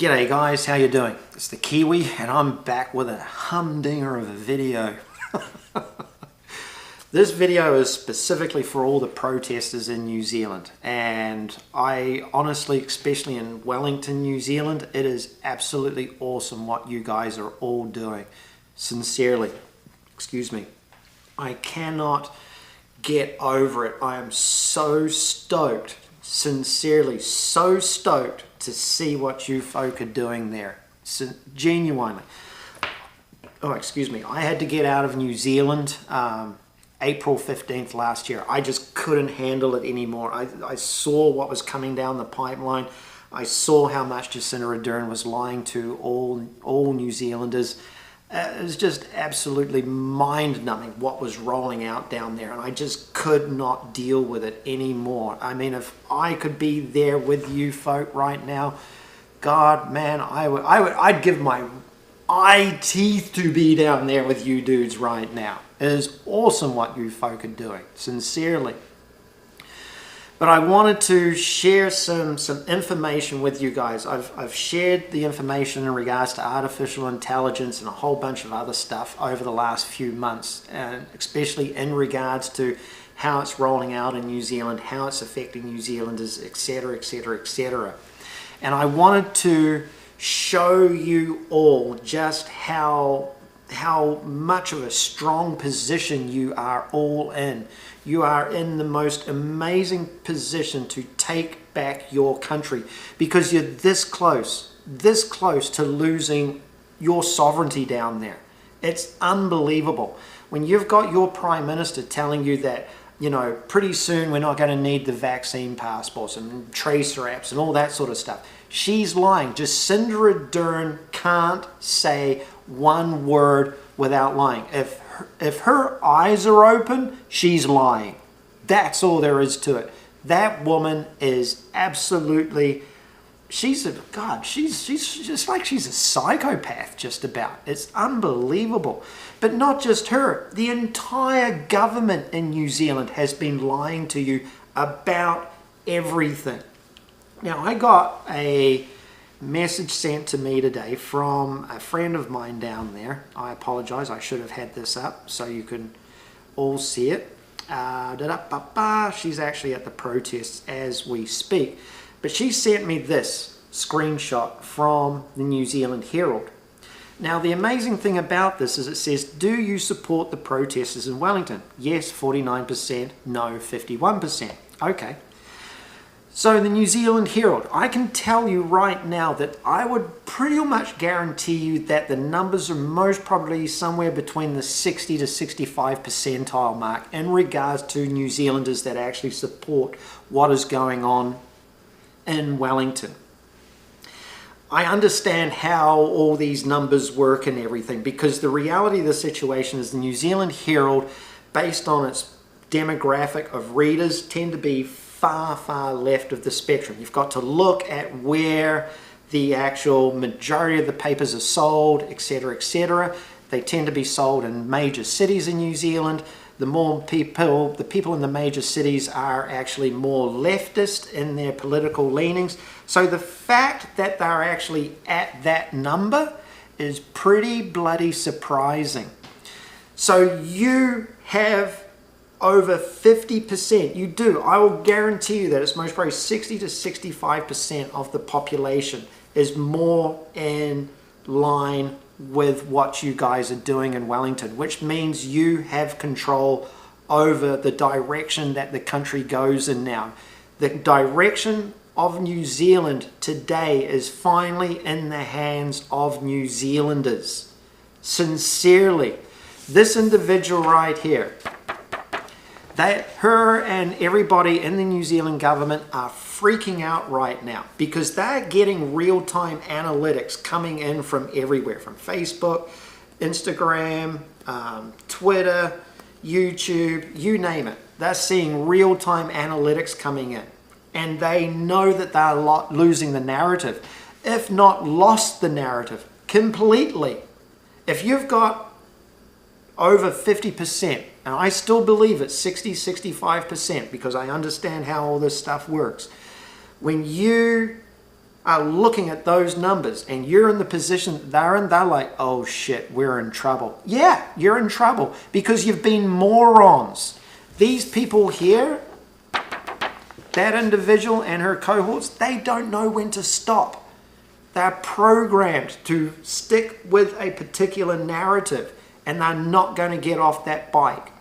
G'day guys, how you doing? It's the Kiwi and I'm back with a humdinger of a video. This video is specifically for all the protesters in New Zealand, and I honestly, especially in Wellington, New Zealand, it is absolutely awesome what you guys are all doing. Sincerely, excuse me, I cannot get over it. I am so stoked, sincerely so stoked to see what you folk are doing there. So, genuinely. Oh, excuse me. I had to get out of New Zealand April 15th last year. I just couldn't handle it anymore. I saw what was coming down the pipeline. I saw how much Jacinda Ardern was lying to all New Zealanders. It was just absolutely mind-numbing what was rolling out down there, and I just could not deal with it anymore. I mean, if I could be there with you folk right now, God, man, I'd give my eye teeth to be down there with you dudes right now. It is awesome what you folk are doing, sincerely. But I wanted to share some information with you guys. I've shared the information in regards to artificial intelligence and a whole bunch of other stuff over the last few months, and especially in regards to how it's rolling out in New Zealand, how it's affecting New Zealanders, etc., etc., etc. And I wanted to show you all just how much of a strong position you are all in. You are in the most amazing position to take back your country, because you're this close to losing your sovereignty down there. It's unbelievable. When you've got your Prime Minister telling you that, you know, pretty soon we're not going to need the vaccine passports and tracer apps and all that sort of stuff. She's lying. Jacinda Ardern can't say one word without lying. If her eyes are open, she's lying. That's all there is to it. That woman is absolutely, she's just like she's a psychopath just about. It's unbelievable. But not just her. The entire government in New Zealand has been lying to you about everything. Now, I got a message sent to me today from a friend of mine down there. I apologize, I should have had this up so you can all see it. She's actually at the protests as we speak, but she sent me this screenshot from the New Zealand Herald. Now, the amazing thing about this is it says, do you support the protesters in Wellington? Yes, 49%, no, 51%. Okay. So the New Zealand Herald, I can tell you right now that I would pretty much guarantee you that the numbers are most probably somewhere between the 60 to 65 percentile mark in regards to New Zealanders that actually support what is going on in Wellington. I understand how all these numbers work and everything, because the reality of the situation is the New Zealand Herald, based on its demographic of readers, tend to be far left of the spectrum. You've got to look at where the actual majority of the papers are sold, etc., etc. They tend to be sold in major cities in New Zealand. The people in the major cities are actually more leftist in their political leanings. So the fact that they're actually at that number is pretty bloody surprising. So you have over 50%, you do. I will guarantee you that it's most probably 60 to 65% of the population is more in line with what you guys are doing in Wellington, which means you have control over the direction that the country goes in now. The direction of New Zealand today is finally in the hands of New Zealanders. Sincerely. This individual right here, her and everybody in the New Zealand government are freaking out right now, because they're getting real-time analytics coming in from everywhere, from Facebook, Instagram, Twitter, YouTube, you name it. They're seeing real-time analytics coming in, and they know that they're losing the narrative, if not lost the narrative completely. If you've got over 50%, and I still believe it's 60-65%, because I understand how all this stuff works. When you are looking at those numbers and you're in the position that they're in, they're like, oh shit, we're in trouble. Yeah, you're in trouble because you've been morons. These people here, that individual and her cohorts, they don't know when to stop. They're programmed to stick with a particular narrative and they're not going to get off that bike.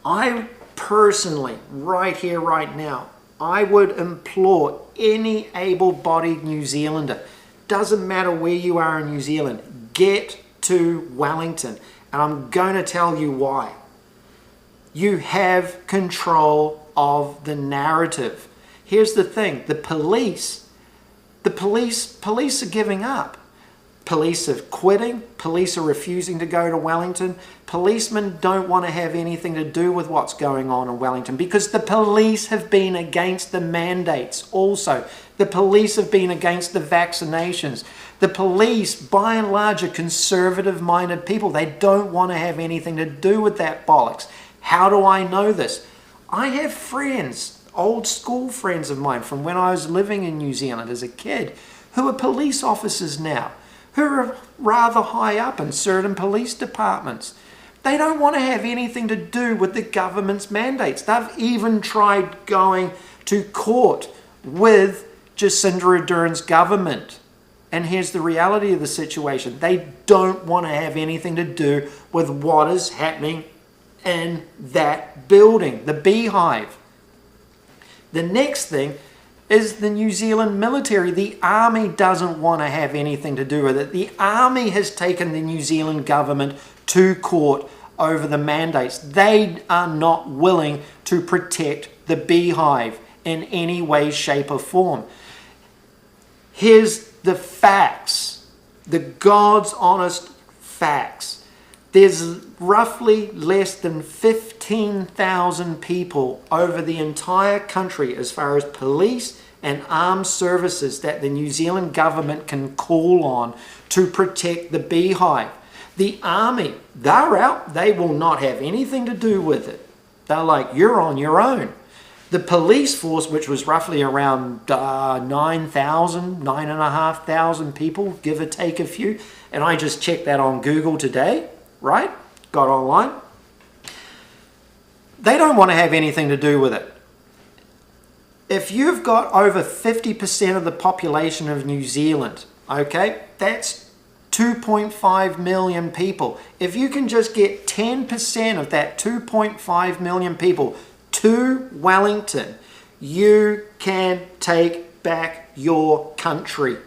I personally, right here, right now, I would implore any able-bodied New Zealander, doesn't matter where you are in New Zealand, get to Wellington. And I'm going to tell you why. You have control of the narrative. Here's the thing, the police are giving up. Police are quitting. Police are refusing to go to Wellington. Policemen don't want to have anything to do with what's going on in Wellington because the police have been against the mandates also. The police have been against the vaccinations. The police, by and large, are conservative-minded people. They don't want to have anything to do with that bollocks. How do I know this? I have friends, old school friends of mine from when I was living in New Zealand as a kid, who are police officers now, who are rather high up in certain police departments. They don't want to have anything to do with the government's mandates. They've even tried going to court with Jacinda Ardern's government. And here's the reality of the situation. They don't want to have anything to do with what is happening in that building, the beehive. The next thing is the New Zealand military. The army doesn't want to have anything to do with it. The army has taken the New Zealand government to court over the mandates. They are not willing to protect the beehive in any way, shape or form. Here's the facts, the God's honest facts. There's roughly less than 15,000 people over the entire country as far as police and armed services that the New Zealand government can call on to protect the beehive. The army, they're out. They will not have anything to do with it. They're like, you're on your own. The police force, which was roughly around 9,000, 9,500 people, give or take a few, and I just checked that on Google today, right? Got online. They don't want to have anything to do with it. If you've got over 50% of the population of New Zealand, okay, that's 2.5 million people. If you can just get 10% of that 2.5 million people to Wellington, you can take back your country.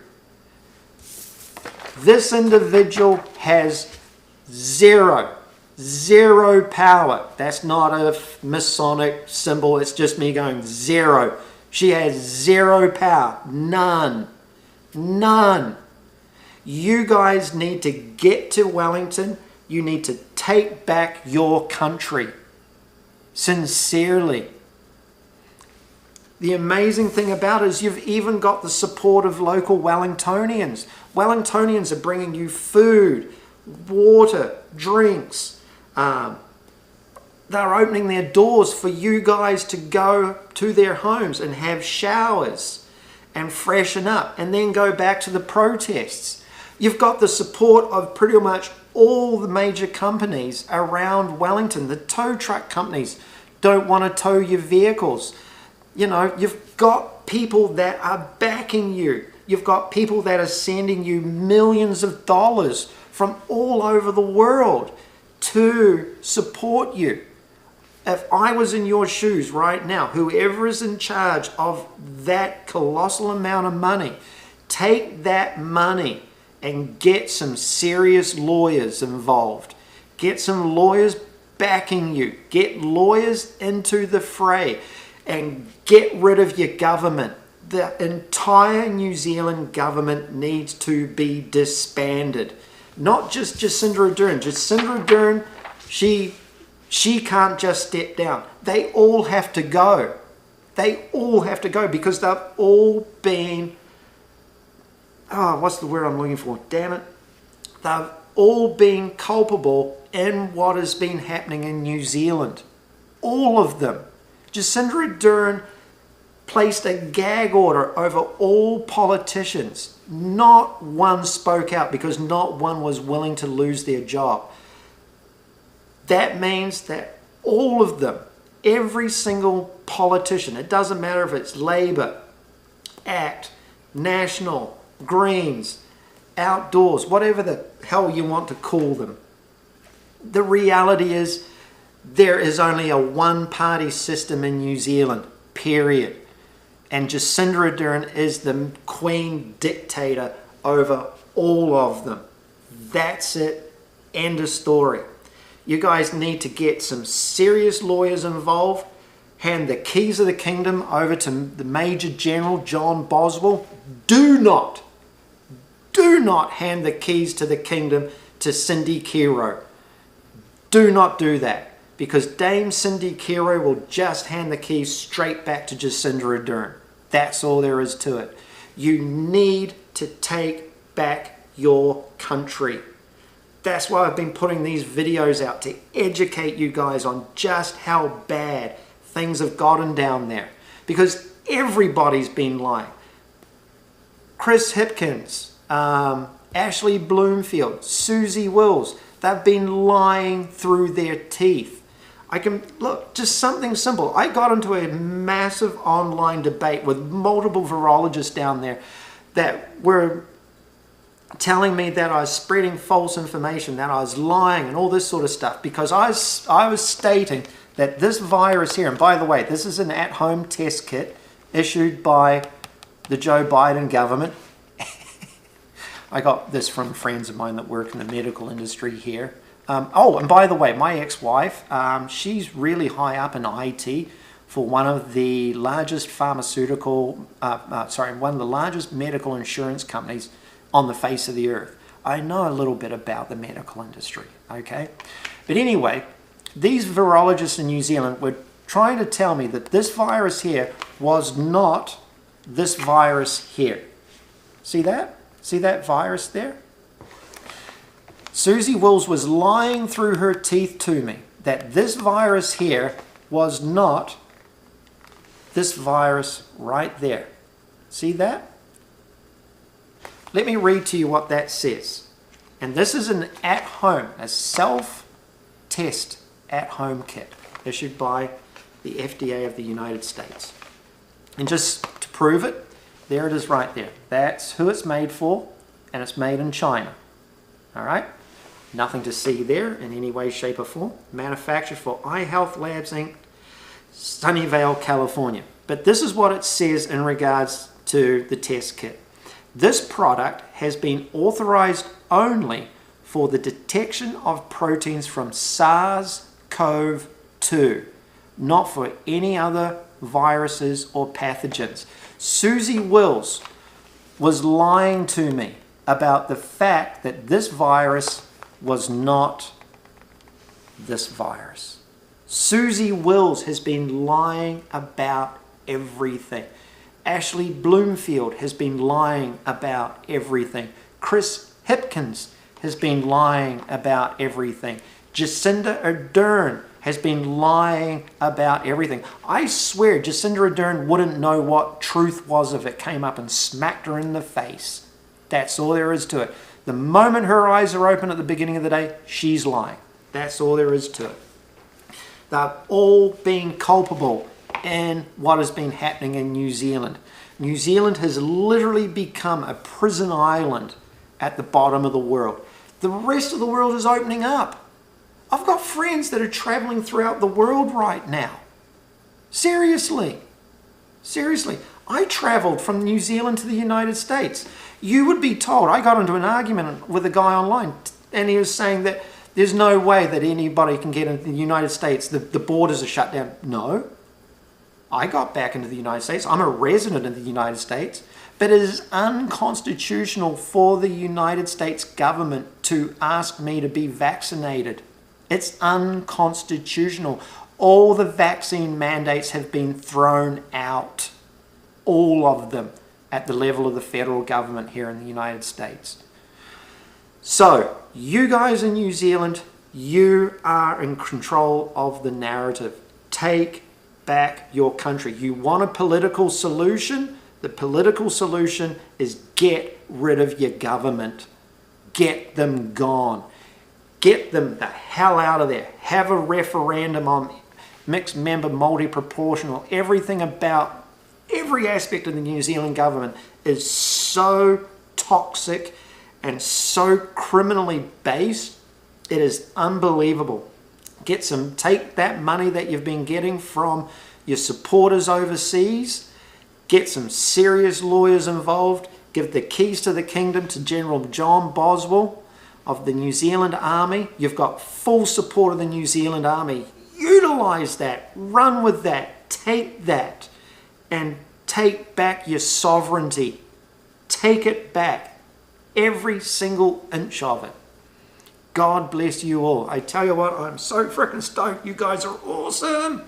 This individual has zero power. That's not a Masonic symbol. It's just me going zero. She has zero power. None. You guys need to get to Wellington. You need to take back your country. Sincerely. The amazing thing about it is you've even got the support of local Wellingtonians. Wellingtonians are bringing you food, water, drinks. They're opening their doors for you guys to go to their homes and have showers and freshen up and then go back to the protests. You've got the support of pretty much all the major companies around Wellington. The tow truck companies don't want to tow your vehicles. You know, you've got people that are backing you. You've got people that are sending you millions of dollars from all over the world to support you. If I was in your shoes right now, whoever is in charge of that colossal amount of money, take that money and get some serious lawyers involved. Get some lawyers backing you. Get lawyers into the fray and get rid of your government. The entire New Zealand government needs to be disbanded. Not just Jacinda Ardern. Jacinda Ardern, she can't just step down. They all have to go. They all have to go because they've all been... Oh, what's the word I'm looking for? Damn it. They've all been culpable in what has been happening in New Zealand. All of them. Jacinda Ardern placed a gag order over all politicians. Not one spoke out because not one was willing to lose their job. That means that all of them, every single politician, it doesn't matter if it's Labour, ACT, National, Greens, Outdoors, whatever the hell you want to call them. The reality is there is only a one-party system in New Zealand, period. And Jacinda Ardern is the queen dictator over all of them. That's it. End of story. You guys need to get some serious lawyers involved. Hand the keys of the kingdom over to the Major General John Boswell. Do not hand the keys to the kingdom to Cindy Kiro. Do not do that, because Dame Cindy Kiro will just hand the keys straight back to Jacinda Ardern. That's all there is to it. You need to take back your country. That's why I've been putting these videos out, to educate you guys on just how bad things have gotten down there. Because everybody's been lying. Chris Hipkins, Ashley Bloomfield, Susie Wills, they've been lying through their teeth. I can, look, just something simple. I got into a massive online debate with multiple virologists down there that were telling me that I was spreading false information, that I was lying and all this sort of stuff, because I was stating that this virus here, and by the way, this is an at-home test kit issued by the Joe Biden government. I got this from friends of mine that work in the medical industry here. Oh, and by the way, my ex-wife, she's really high up in IT for one of the largest one of the largest medical insurance companies on the face of the earth. I know a little bit about the medical industry, okay? But anyway, these virologists in New Zealand were trying to tell me that this virus here was not this virus here. See that? See that virus there? Susie Wills was lying through her teeth to me that this virus here was not this virus right there. See that? Let me read to you what that says. And this is an at-home, a self-test at-home kit issued by the FDA of the United States. And just to prove it, there it is right there. That's who it's made for, and it's made in China. All right? Nothing to see there in any way, shape, or form. Manufactured for iHealth Labs Inc., Sunnyvale, California. But this is what it says in regards to the test kit. This product has been authorized only for the detection of proteins from SARS-CoV-2, not for any other viruses or pathogens. Susie Wills was lying to me about the fact that this virus was not this virus. Susie Wills has been lying about everything. Ashley Bloomfield has been lying about everything. Chris Hipkins has been lying about everything. Jacinda Ardern has been lying about everything. I swear Jacinda Ardern wouldn't know what truth was if it came up and smacked her in the face. That's all there is to it. The moment her eyes are open at the beginning of the day, she's lying. That's all there is to it. They're all being culpable in what has been happening in New Zealand. New Zealand has literally become a prison island at the bottom of the world. The rest of the world is opening up. I've got friends that are traveling throughout the world right now. Seriously. Seriously. I traveled from New Zealand to the United States. You would be told, I got into an argument with a guy online, and he was saying that there's no way that anybody can get into the United States. The borders are shut down. No. I got back into the United States. I'm a resident of the United States. But it is unconstitutional for the United States government to ask me to be vaccinated. It's unconstitutional. All the vaccine mandates have been thrown out. All of them at the level of the federal government here in the United States. So, you guys in New Zealand, you are in control of the narrative. Take back your country. You want a political solution? The political solution is get rid of your government. Get them gone. Get them the hell out of there. Have a referendum on mixed member, multi-proportional. Everything about every aspect of the New Zealand government is so toxic and so criminally based. It is unbelievable. Take that money that you've been getting from your supporters overseas, get some serious lawyers involved, give the keys to the kingdom to General John Boswell of the New Zealand Army. You've got full support of the New Zealand Army. Utilize that, run with that, take that, and take back your sovereignty. Take it back, every single inch of it. God bless you all. I tell you what, I'm so freaking stoked. You guys are awesome.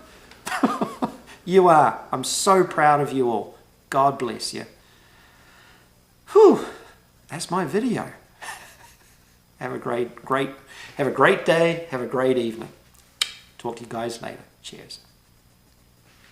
You are. I'm so proud of you all. God bless you. Whew. That's my video. Have a great day. Have a great evening. Talk to you guys later. Cheers.